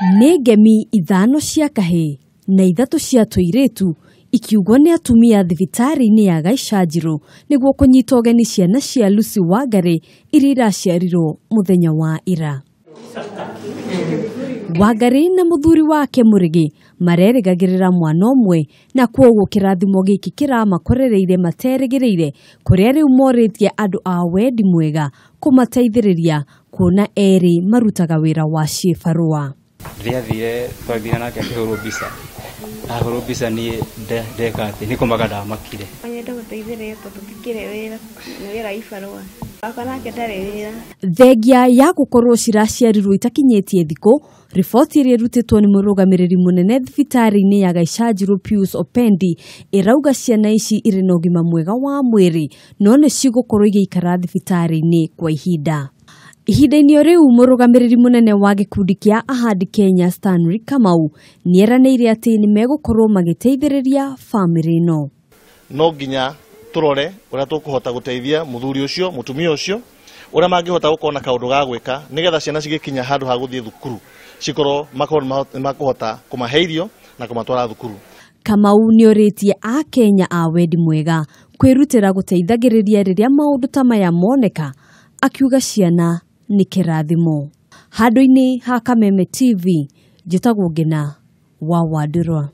Nĩ ngemi 5 cia kahĩĩ na 3 cia tũirĩtu ikiugwo nĩ atumia thibitarĩ-inĩ ya Gaichanjiru nĩguo kũnyita ũgeni ciana cia Lucy Wangari iria iraciarirwo mũthenya wa ira. Wangari na mũthuri wake Mũrigi marerĩgagĩrĩra mwana ũmwe na kwoguo kĩrathimo gĩkĩ kĩramakorereire materĩgĩrĩire kũrĩa rĩu morĩtie andũ a wendi mwega kũmateithĩrĩria kuona erĩ marutaga wĩra wa ciĩbarũa. Rĩathire twathire nake akĩhũrwo mbica. Ahũrwo mbica niĩ ndeka atĩ nĩ kũmaga ndamakire. Nyenda gũteithĩrĩria tondũ ndikĩrĩ wĩra nĩ wĩra ibarũa. Baba nake ndarĩ wĩra. Thengia ya gũkorwo ciraciarirwo itakinyĩtie thikũ, riboti ĩrĩa ĩrutĩtwo nĩ mũrũgamĩrĩri mũnene thibitarĩ-inĩ ya Gaichanjiru Pius Opendi ĩrauga ciana ici irĩ na ũgima mwega wa mwĩrĩ no nĩ cigũkorwo igĩikara thibitarĩ-inĩ kwa ihinda. Ihinda-inĩ rĩu mũrũgamĩrĩri mũnene wa gĩkundi kĩa Ahadi Kenya Stanley Kamau nĩeranĩire atĩ nĩ megũkorwo magĩteithĩrĩria bamĩrĩ ĩno. No nginya tũrore ũrĩa tũkũhota gũteithia mũthuri ũcio, mũtumia ũcio, ũrĩa mangĩhota gũkorwo na kaũndũ ga gwĩka nĩgetha ciana cigĩkinya handũ ha gũthiĩ thukuru cikorwo makũhota kũmahe irio na kũmatwara thukuru. Kamau nĩorĩtie a Kenya a wendi mwega kwĩrutĩra gũteithagĩrĩria rĩrĩa maũndũ ta maya moneka, akiuga ciana nĩ kĩrathimo. Handũ-inĩ ha Kameme TV, njĩtagwo Ngina wa Wandĩrwa.